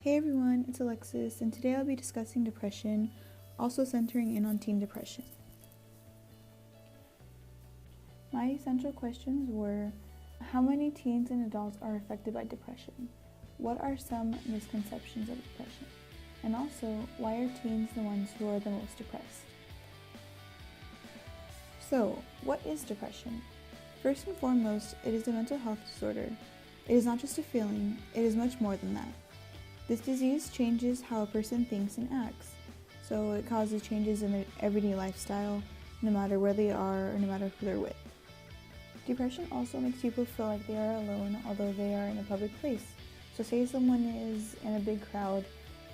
Hey everyone, it's Alexis, and today I'll be discussing depression, also centering in on teen depression. My essential questions were: how many teens and adults are affected by depression? What are some misconceptions of depression? And also, why are teens the ones who are the most depressed? So, what is depression? First and foremost, it is a mental health disorder. It is not just a feeling, it is much more than that. This disease changes how a person thinks and acts, so it causes changes in their everyday lifestyle, no matter where they are or no matter who they're with. Depression also makes people feel like they are alone, although they are in a public place. So say someone is in a big crowd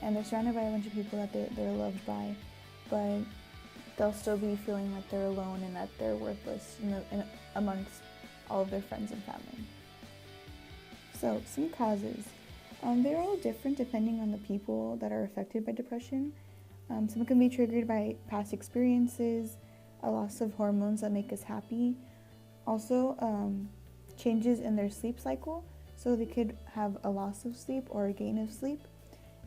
and they're surrounded by a bunch of people that they're loved by, but they'll still be feeling like they're alone and that they're worthless amongst all of their friends and family. So, some causes. They're all different depending on the people that are affected by depression. Some can be triggered by past experiences, a loss of hormones that make us happy, also changes in their sleep cycle, so they could have a loss of sleep or a gain of sleep.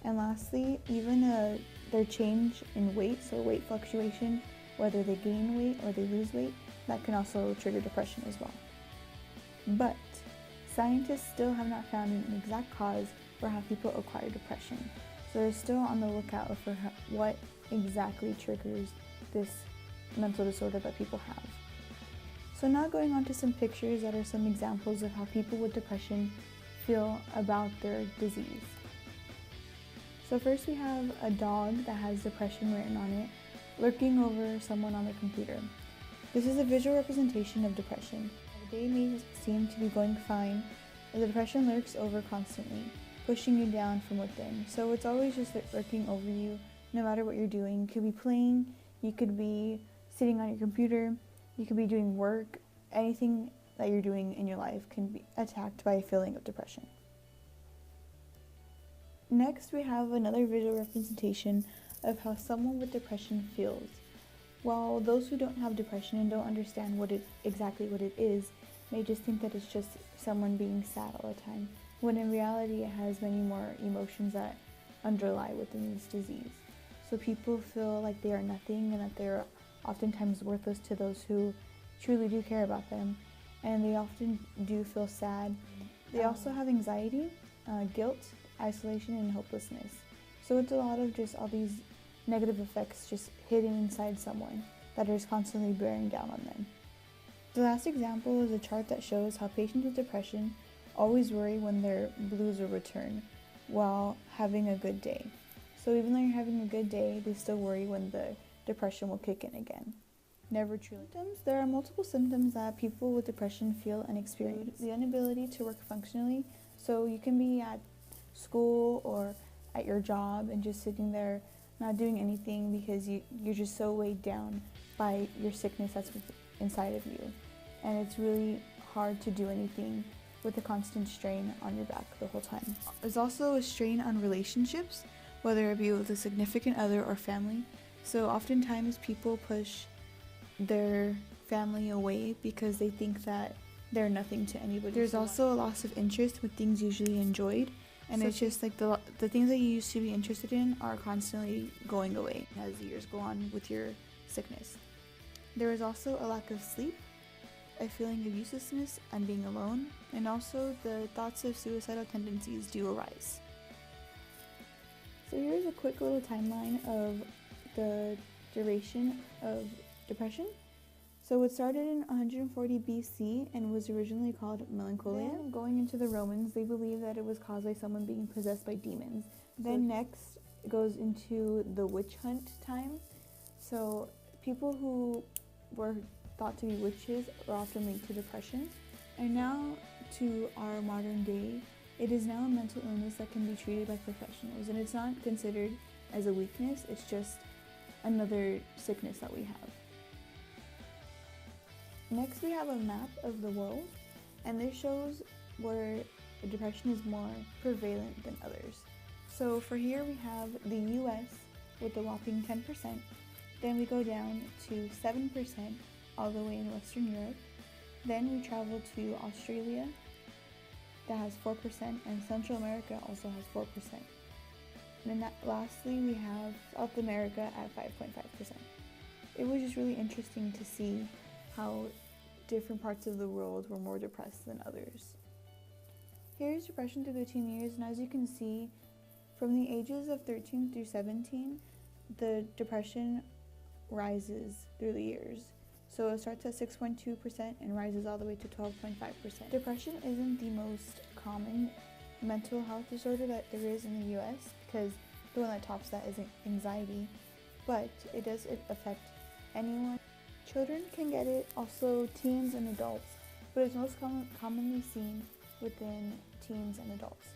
And lastly, even their change in weight, so weight fluctuation, whether they gain weight or they lose weight, that can also trigger depression as well. But scientists still have not found an exact cause for how people acquire depression, so they're still on the lookout for what exactly triggers this mental disorder that people have. So now going on to some pictures that are some examples of how people with depression feel about their disease. So first we have a dog that has depression written on it, lurking over someone on the computer. This is a visual representation of depression. The day may seem to be going fine, but the depression lurks over constantly, pushing you down from within. So it's always just lurking over you, no matter what you're doing. You could be playing, you could be sitting on your computer, you could be doing work. Anything that you're doing in your life can be attacked by a feeling of depression. Next, we have another visual representation of how someone with depression feels. While those who don't have depression and don't understand exactly what it is may just think that it's just someone being sad all the time, when in reality it has many more emotions that underlie within this disease. So people feel like they are nothing and that they're oftentimes worthless to those who truly do care about them, and they often do feel sad. They also have anxiety, guilt, isolation, and hopelessness. So it's a lot of just all these negative effects just hidden inside someone that are just constantly bearing down on them. The last example is a chart that shows how patients with depression always worry when their blues will return while having a good day. So even though you're having a good day, they still worry when the depression will kick in again. Never truly. Symptoms. There are multiple symptoms that people with depression feel and experience. The inability to work functionally, so you can be at school or at your job and just sitting there not doing anything because you're just so weighed down by your sickness that's inside of you. And it's really hard to do anything with a constant strain on your back the whole time. There's also a strain on relationships, whether it be with a significant other or family. So oftentimes people push their family away because they think that they're nothing to anybody. There's also a loss of interest with things usually enjoyed, and so it's just like the things that you used to be interested in are constantly going away as the years go on with your sickness. There is also a lack of sleep, a feeling of uselessness and being alone, and also the thoughts of suicidal tendencies do arise. So here's a quick little timeline of the duration of depression. So it started in 140 BC and was originally called melancholia. Then going into the Romans, they believed that it was caused by someone being possessed by demons. Then next goes into the witch hunt time. So people who were thought to be witches are often linked to depression. And now to our modern day, it is now a mental illness that can be treated by professionals, and it's not considered as a weakness, it's just another sickness that we have. Next, we have a map of the world, and this shows where depression is more prevalent than others. So for here we have the US with a whopping 10%, then we go down to 7% all the way in Western Europe, then we travel to Australia that has 4%, and Central America also has 4%. And then lastly, we have South America at 5.5%. It was just really interesting to see how different parts of the world were more depressed than others. Here's depression through the teen years, and as you can see, from the ages of 13 through 17, the depression rises through the years. So it starts at 6.2% and rises all the way to 12.5%. Depression isn't the most common mental health disorder that there is in the US, because the one that tops that is anxiety, but it does affect anyone. Children can get it, also teens and adults, but it's most commonly seen within teens and adults.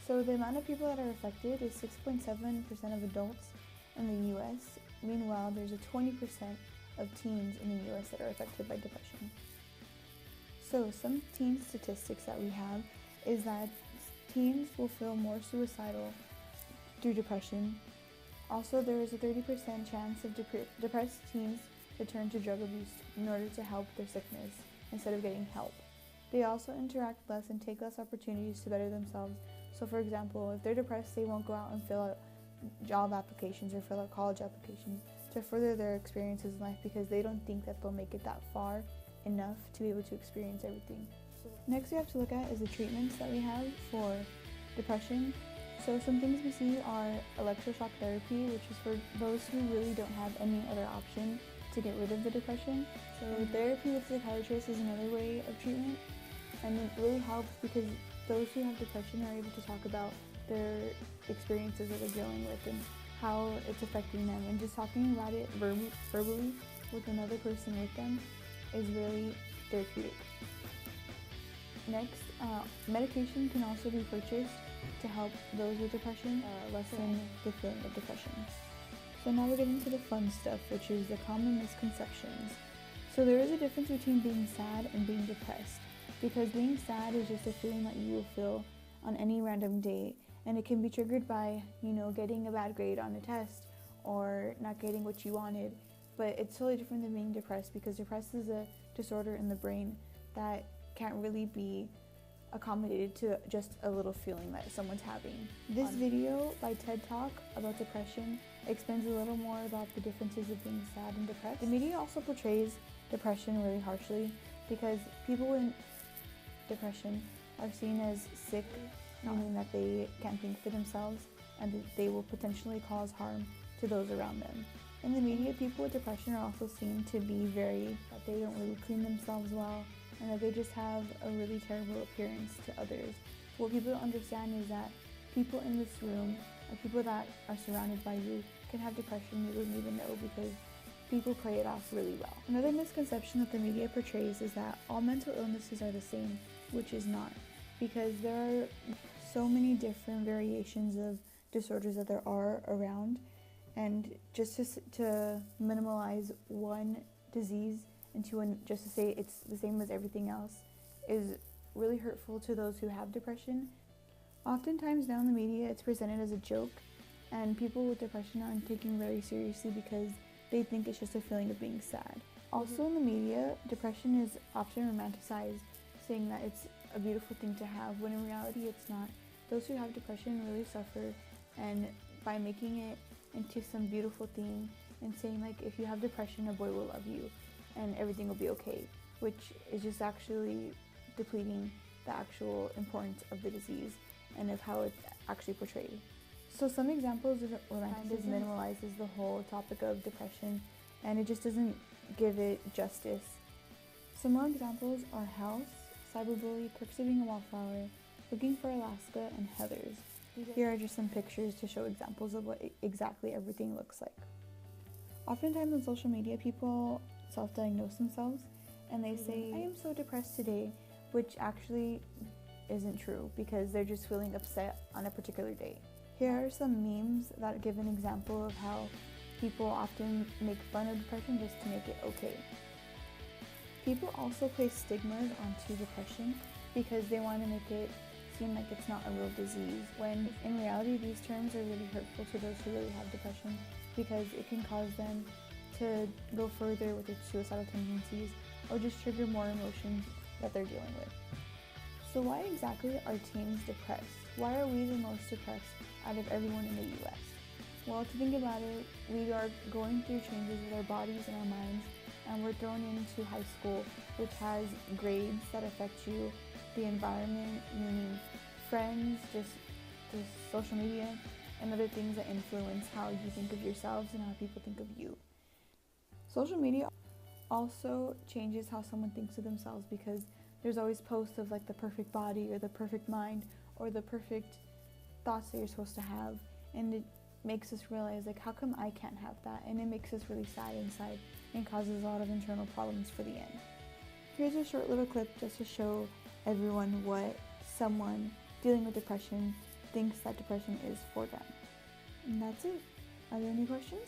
So the amount of people that are affected is 6.7% of adults in the US. Meanwhile, there's a 20% of teens in the US that are affected by depression. So some teen statistics that we have is that teens will feel more suicidal through depression. Also, there is a 30% chance of depressed teens to turn to drug abuse in order to help their sickness instead of getting help. They also interact less and take less opportunities to better themselves. So for example, if they're depressed, they won't go out and fill out job applications or fill out college applications to further their experiences in life, because they don't think that they'll make it that far enough to be able to experience everything. Next we have to look at is the treatments that we have for depression. So some things we see are electroshock therapy, which is for those who really don't have any other option to get rid of the depression. So therapy with psychiatrists is another way of treatment, and it really helps because those who have depression are able to talk about their experiences that they're dealing with and how it's affecting them, and just talking about it verbally with another person with them is really therapeutic. Next, medication can also be purchased to help those with depression lessen the feeling of depression. So now we're getting to the fun stuff, which is the common misconceptions. So there is a difference between being sad and being depressed, because being sad is just a feeling that you will feel on any random day, and it can be triggered by, getting a bad grade on a test or not getting what you wanted. But it's totally different than being depressed, because depressed is a disorder in the brain that can't really be accommodated to just a little feeling that someone's having. This video by TED Talk about depression explains a little more about the differences of being sad and depressed. The media also portrays depression really harshly, because people in depression are seen as sick, meaning that they can't think for themselves and that they will potentially cause harm to those around them. In the media, people with depression are also seen to be that they don't really clean themselves well, and that they just have a really terrible appearance to others. What people don't understand is that people in this room, or people that are surrounded by you, can have depression you wouldn't even know, because people play it off really well. Another misconception that the media portrays is that all mental illnesses are the same, which is not, because there are so many different variations of disorders that there are around, and just to minimize one disease just to say it's the same as everything else is really hurtful to those who have depression. Oftentimes now in the media it's presented as a joke, and people with depression aren't taken very seriously because they think it's just a feeling of being sad. Also in the media, depression is often romanticized, saying that it's a beautiful thing to have, when in reality it's not. Those who have depression really suffer, and by making it into some beautiful thing and saying like, if you have depression, a boy will love you and everything will be okay, which is just actually depleting the actual importance of the disease and of how it's actually portrayed. So some examples of romanticism minimalizes the whole topic of depression, and it just doesn't give it justice. Some more examples are House, Cyberbully, Kirk Saving a Wallflower, Looking for Alaska, and Heathers. Here are just some pictures to show examples of what exactly everything looks like. Oftentimes on social media, people self-diagnose themselves and they say, I am so depressed today, which actually isn't true, because they're just feeling upset on a particular day. Here are some memes that give an example of how people often make fun of depression just to make it okay. People also place stigmas onto depression because they want to make it seem like it's not a real disease, when in reality these terms are really hurtful to those who really have depression, because it can cause them to go further with their suicidal tendencies or just trigger more emotions that they're dealing with. So why exactly are teens depressed? Why are we the most depressed out of everyone in the US? Well, to think about it, we are going through changes with our bodies and our minds, and we're thrown into high school, which has grades that affect you, the environment, meaning friends, just social media, and other things that influence how you think of yourselves and how people think of you. Social media also changes how someone thinks of themselves, because there's always posts of like the perfect body or the perfect mind or the perfect thoughts that you're supposed to have, and it makes us realize like, how come I can't have that? And it makes us really sad inside and causes a lot of internal problems for the end. Here's a short little clip just to show everyone what someone dealing with depression thinks that depression is for them. And that's it. Are there any questions?